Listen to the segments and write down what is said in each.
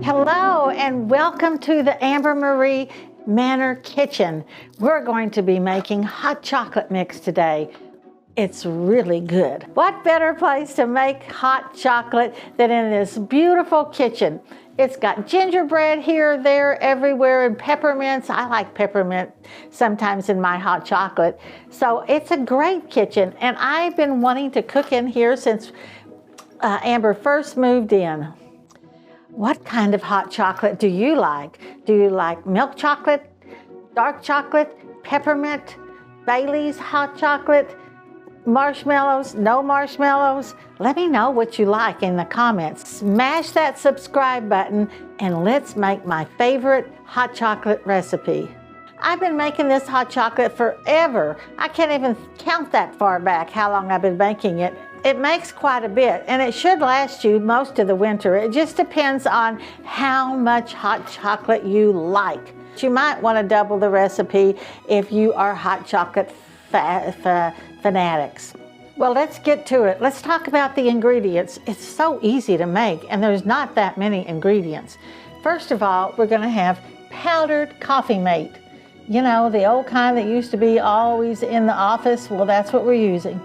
Hello and welcome to the Amber Marie Manor Kitchen. We're going to be making hot chocolate mix today. It's really good. What better place to make hot chocolate than in this beautiful kitchen? It's got gingerbread here, there, everywhere, and peppermints. I like peppermint sometimes in my hot chocolate. So it's a great kitchen, and I've been wanting to cook in here since Amber first moved in. What kind of hot chocolate do you like? Do you like milk chocolate, dark chocolate, peppermint, Bailey's hot chocolate, marshmallows, no marshmallows? Let me know what you like in the comments. Smash that subscribe button and let's make my favorite hot chocolate recipe. I've been making this hot chocolate forever. I can't even count that far back how long I've been making it. It makes quite a bit, and it should last you most of the winter. It just depends on how much hot chocolate you like. You might want to double the recipe if you are hot chocolate fanatics. Well, let's get to it. Let's talk about the ingredients. It's so easy to make, and there's not that many ingredients. First of all, we're going to have powdered coffee mate. You know, the old kind that used to be always in the office. Well, that's what we're using.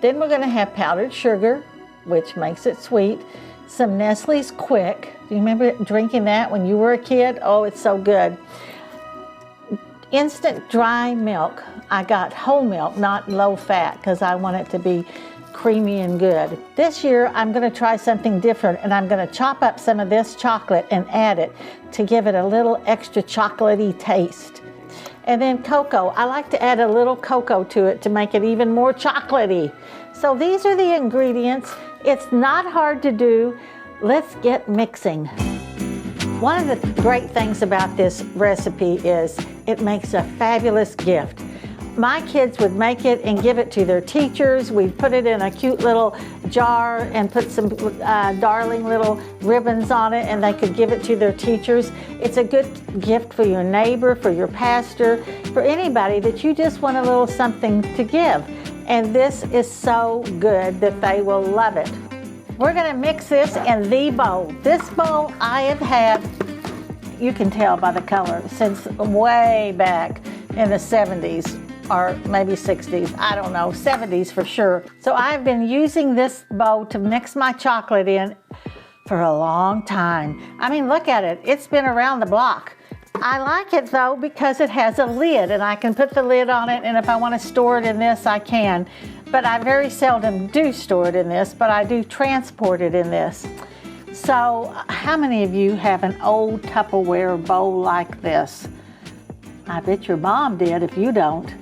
Then we're going to have powdered sugar, which makes it sweet. Some Nestle's Quick. Do you remember drinking that when you were a kid? Oh, it's so good. Instant dry milk. I got whole milk, not low fat, because I want it to be creamy and good. This year, I'm going to try something different, and I'm going to chop up some of this chocolate and add it to give it a little extra chocolatey taste. And then cocoa. I like to add a little cocoa to it to make it even more chocolatey. So these are the ingredients. It's not hard to do. Let's get mixing. One of the great things about this recipe is it makes a fabulous gift. My kids would make it and give it to their teachers. We'd put it in a cute little jar and put some darling little ribbons on it, and they could give it to their teachers. It's a good gift for your neighbor, for your pastor, for anybody that you just want a little something to give. And this is so good that they will love it. We're going to mix this in the bowl. This bowl I have had, you can tell by the color, since way back in the 70s. Or maybe 60s, I don't know, 70s for sure. So I've been using this bowl to mix my chocolate in for a long time. I mean, look at it, it's been around the block. I like it though because it has a lid and I can put the lid on it, and if I want to store it in this, I can. But I very seldom do store it in this, but I do transport it in this. So how many of you have an old Tupperware bowl like this? I bet your mom did if you don't.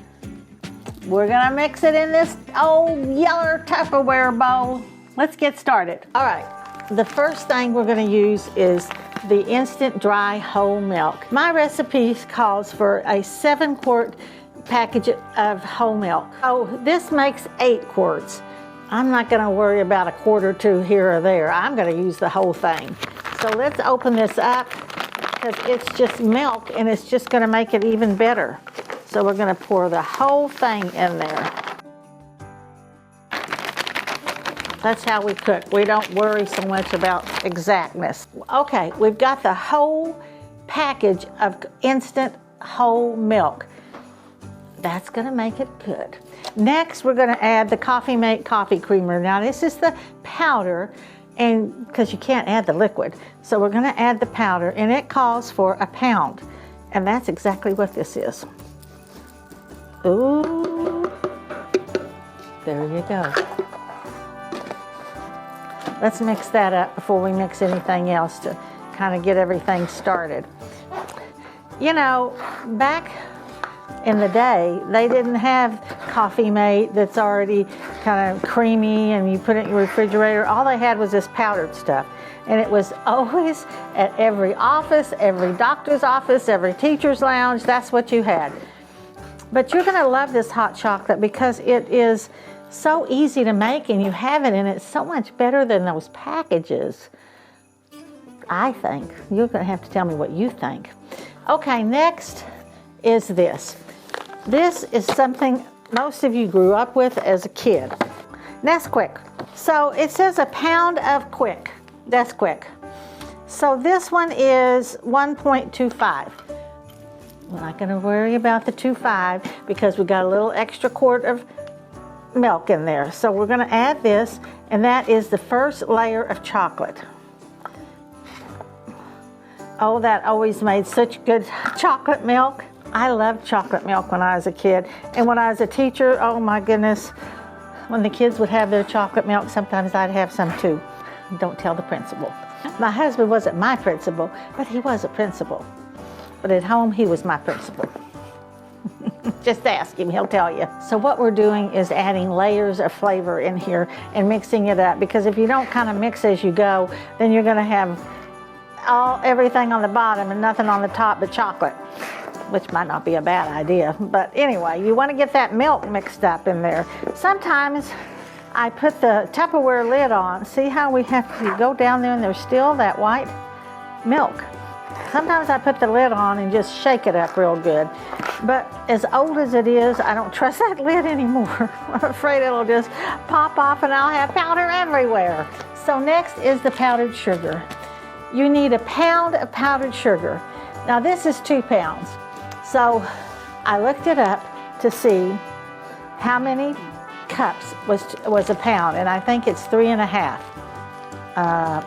We're gonna mix it in this old yellow Tupperware bowl. Let's get started. All right, the first thing we're gonna use is the instant dry whole milk. My recipe calls for a 7-quart package of whole milk. Oh, this makes 8 quarts. I'm not gonna worry about a quart or two here or there. I'm gonna use the whole thing. So let's open this up because it's just milk and it's just gonna make it even better. So we're going to pour the whole thing in there. That's how we cook. We don't worry so much about exactness. Okay, we've got the whole package of instant whole milk. That's going to make it good. Next, we're going to add the Coffee Mate coffee creamer. Now, this is the powder, and because you can't add the liquid. So we're going to add the powder, and it calls for 1 pound. And that's exactly what this is. Ooh, there you go. Let's mix that up before we mix anything else to kind of get everything started. You know, back in the day, they didn't have Coffee Mate that's already kind of creamy and you put it in your refrigerator. All they had was this powdered stuff. And it was always at every office, every doctor's office, every teacher's lounge. That's what you had. But you're going to love this hot chocolate because it is so easy to make and you have it, and it's so much better than those packages, I think. You're going to have to tell me what you think. Okay, next is this. This is something most of you grew up with as a kid. Nesquik. So it says 1 pound of Nesquik. So this one is 1.25. We're not going to worry about the 2.5 because we got a little extra quart of milk in there. So we're going to add this, and that is the first layer of chocolate. Oh, that always made such good chocolate milk. I loved chocolate milk when I was a kid. And when I was a teacher, oh my goodness, when the kids would have their chocolate milk, sometimes I'd have some too. Don't tell the principal. My husband wasn't my principal, but he was a principal. But at home, he was my principal. Just ask him, he'll tell you. So what we're doing is adding layers of flavor in here and mixing it up, because if you don't kind of mix as you go, then you're gonna have everything on the bottom and nothing on the top but chocolate, which might not be a bad idea. But anyway, you wanna get that milk mixed up in there. Sometimes I put the Tupperware lid on. See how we have to go down there and there's still that white milk. Sometimes I put the lid on and just shake it up real good. But as old as it is, I don't trust that lid anymore. I'm afraid it'll just pop off and I'll have powder everywhere. So next is the powdered sugar. You need 1 pound of powdered sugar. Now this is 2 pounds. So I looked it up to see how many cups was 1 pound, and I think it's 3.5.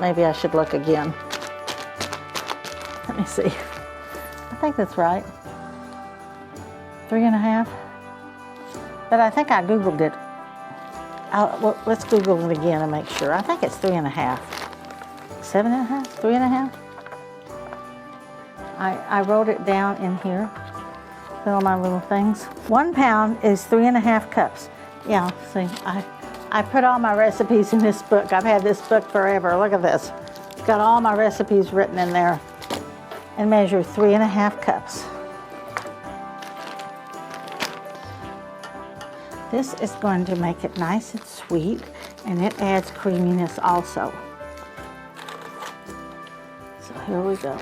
Maybe I should look again. Let me see. I think that's right. 3.5. But I think I Googled it. Well, let's Google it again and make sure. I think it's 3.5. 7.5? 3.5? I wrote it down in here. Put all my little things. 1 pound is 3.5 cups. Yeah, see, I put all my recipes in this book. I've had this book forever. Look at this. It's got all my recipes written in there. And measure 3.5 cups. This is going to make it nice and sweet, and it adds creaminess also. So here we go.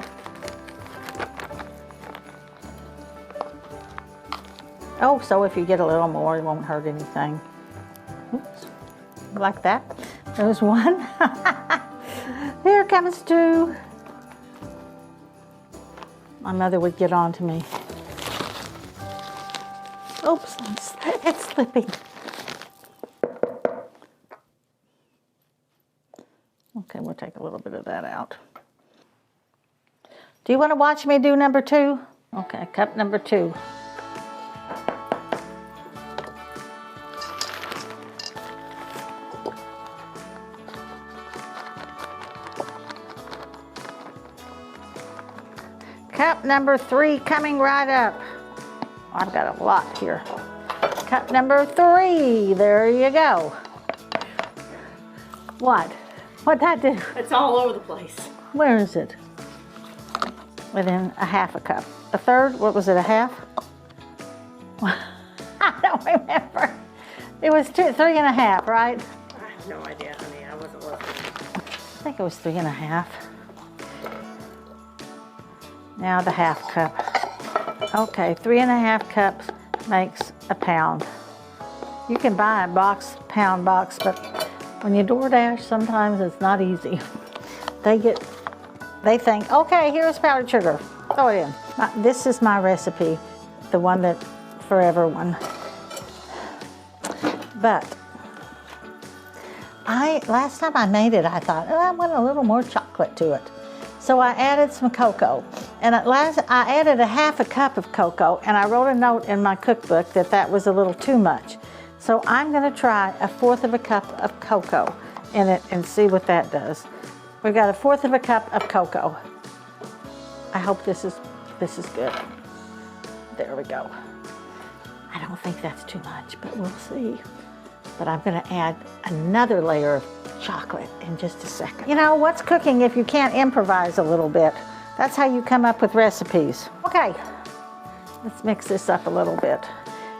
Oh, so if you get a little more, it won't hurt anything. Oops, like that. There's 1. Here comes 2. My mother would get on to me. Oops, it's slipping. Okay, we'll take a little bit of that out. Do you want to watch me do number 2? Okay, cup number 2. Cup number 3 coming right up. I've got a lot here. Cup number 3, there you go. What? What'd that do? It's all over the place. Where is it? Within 1/2 cup. A third, what was it, 1/2? I don't remember. It was 3.5, right? I have no idea, honey, I wasn't listening. I think it was 3.5. Now the 1/2 cup. Okay, 3.5 cups makes 1 pound. You can buy a pound box, but when you DoorDash, sometimes it's not easy. They think, okay, here's powdered sugar. Throw it in. This is my recipe, the one that forever one. But last time I made it, I thought, oh, I want a little more chocolate to it. So I added some cocoa, and at last I added 1/2 cup of cocoa, and I wrote a note in my cookbook that was a little too much. So I'm gonna try 1/4 cup of cocoa in it and see what that does. We've got 1/4 cup of cocoa. I hope this is good. There we go. I don't think that's too much, but we'll see. But I'm gonna add another layer of chocolate in just a second. You know, what's cooking if you can't improvise a little bit? That's how you come up with recipes. Okay, let's mix this up a little bit.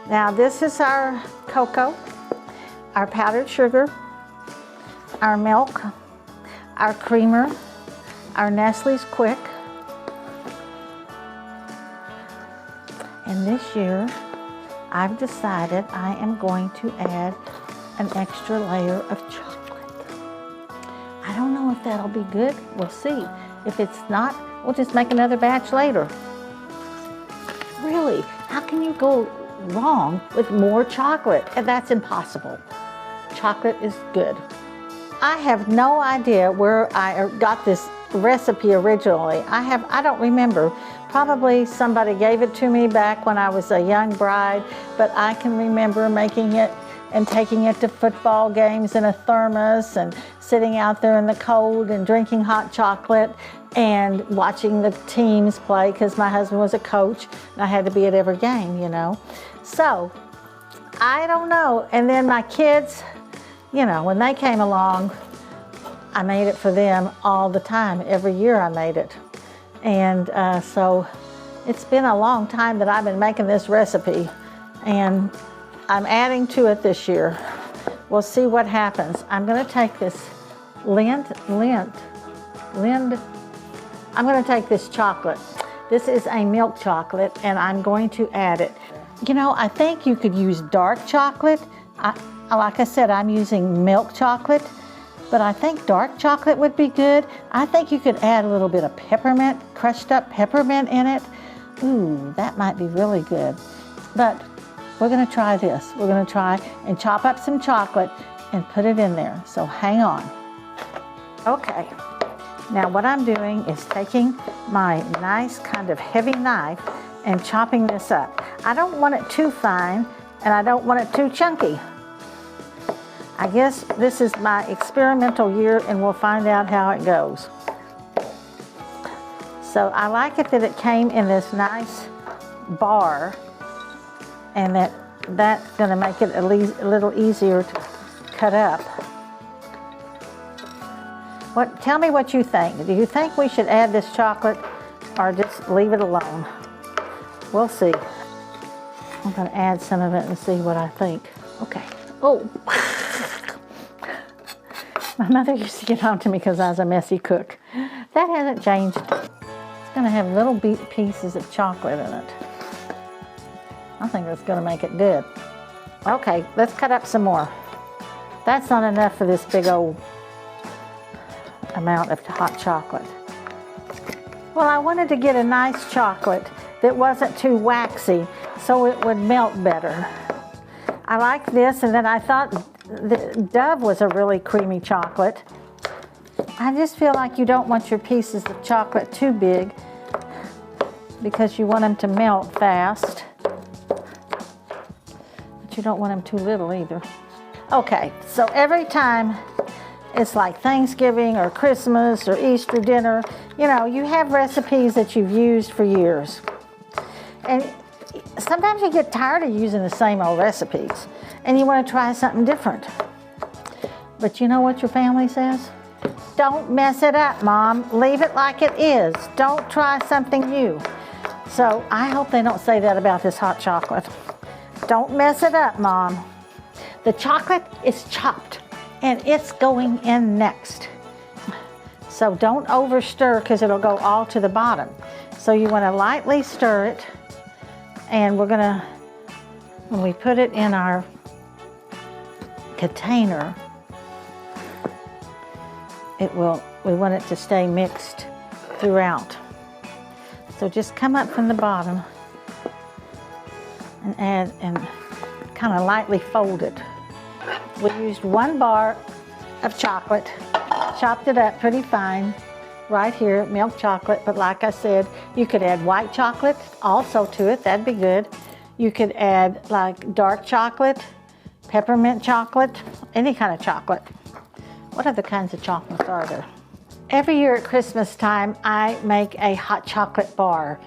Now this is our cocoa, our powdered sugar, our milk, our creamer, our Nesquik. And this year, I've decided I am going to add an extra layer of chocolate. I don't know if that'll be good. We'll see. If it's not, we'll just make another batch later. Really, how can you go wrong with more chocolate? And that's impossible. Chocolate is good. I have no idea where I got this recipe originally. I don't remember. Probably somebody gave it to me back when I was a young bride, but I can remember making it and taking it to football games in a thermos and sitting out there in the cold and drinking hot chocolate and watching the teams play because my husband was a coach and I had to be at every game, you know. So, I don't know. And then my kids, you know, when they came along, I made it for them all the time. Every year I made it. And so it's been a long time that I've been making this recipe, and I'm adding to it this year. We'll see what happens. I'm going to take this I'm going to take this chocolate. This is a milk chocolate, and I'm going to add it. You know, I think you could use dark chocolate. Like I said, I'm using milk chocolate, but I think dark chocolate would be good. I think you could add a little bit of peppermint, crushed up peppermint in it. Ooh, that might be really good. But we're gonna try this. We're gonna try and chop up some chocolate and put it in there. So hang on. Okay, now what I'm doing is taking my nice kind of heavy knife and chopping this up. I don't want it too fine and I don't want it too chunky. I guess this is my experimental year and we'll find out how it goes. So I like it that it came in this nice bar, and that's gonna make it a little easier to cut up. Tell me what you think. Do you think we should add this chocolate or just leave it alone? We'll see. I'm gonna add some of it and see what I think. Okay. Oh. My mother used to get on to me because I was a messy cook. That hasn't changed. It's gonna have little pieces of chocolate in it. I think that's gonna make it good. Okay, let's cut up some more. That's not enough for this big old amount of hot chocolate. Well, I wanted to get a nice chocolate that wasn't too waxy so it would melt better. I like this, and then I thought the Dove was a really creamy chocolate. I just feel like you don't want your pieces of chocolate too big because you want them to melt fast. But you don't want them too little either. Okay, so every time it's like Thanksgiving or Christmas or Easter dinner, you know, you have recipes that you've used for years. And sometimes you get tired of using the same old recipes and you want to try something different. But you know what your family says? Don't mess it up, Mom. Leave it like it is. Don't try something new. So I hope they don't say that about this hot chocolate. Don't mess it up, Mom. The chocolate is chopped and it's going in next. So don't over stir because it'll go all to the bottom. So you want to lightly stir it, and we're gonna, when we put it in our container, we want it to stay mixed throughout. So just come up from the bottom and add and kind of lightly fold it. We used 1 bar of chocolate, chopped it up pretty fine right here, milk chocolate, but like I said, you could add white chocolate also to it, that'd be good. You could add like dark chocolate, peppermint chocolate, any kind of chocolate. What other kinds of chocolates are there? Every year at Christmas time, I make a hot chocolate bar.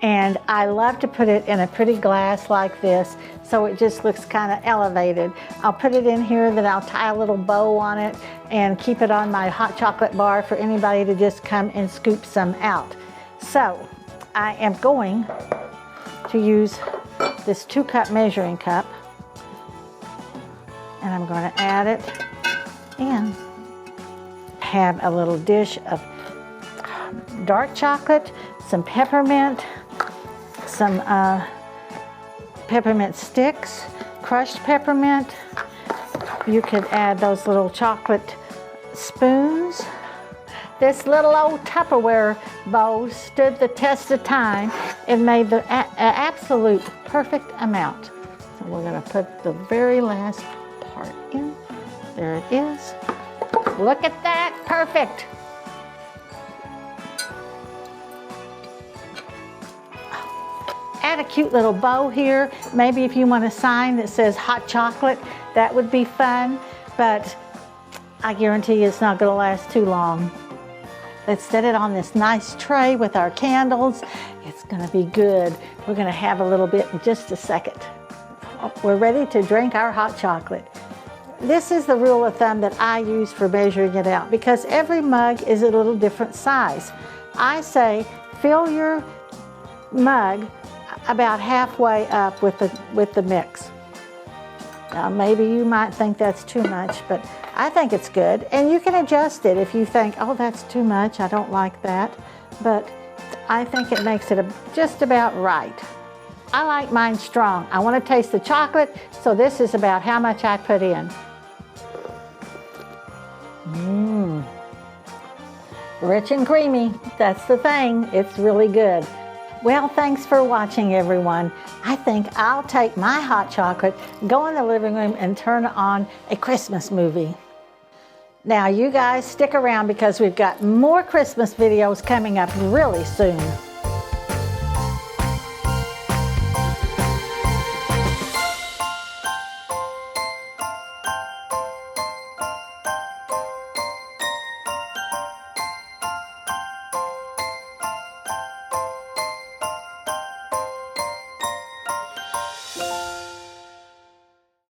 And I love to put it in a pretty glass like this so it just looks kind of elevated. I'll put it in here, then I'll tie a little bow on it and keep it on my hot chocolate bar for anybody to just come and scoop some out. So I am going to use this 2-cup measuring cup, and I'm going to add it and have a little dish of dark chocolate, some peppermint, some peppermint sticks, crushed peppermint. You could add those little chocolate spoons This little old Tupperware bowl stood the test of time and made the absolute perfect amount. So we're gonna put the very last part in. There it is. Look at that, perfect. Add a cute little bow here. Maybe if you want a sign that says hot chocolate, that would be fun, but I guarantee you it's not gonna last too long. Let's set it on this nice tray with our candles. It's gonna be good. We're gonna have a little bit in just a second. We're ready to drink our hot chocolate. This is the rule of thumb that I use for measuring it out because every mug is a little different size. I say fill your mug about halfway up with the mix. Now maybe you might think that's too much, but I think it's good. And you can adjust it if you think, oh, that's too much, I don't like that. But I think it makes it just about right. I like mine strong. I want to taste the chocolate, so this is about how much I put in. Rich and creamy, that's the thing. It's really good. Well, thanks for watching, everyone. I think I'll take my hot chocolate, go in the living room, and turn on a Christmas movie. Now, you guys stick around because we've got more Christmas videos coming up really soon.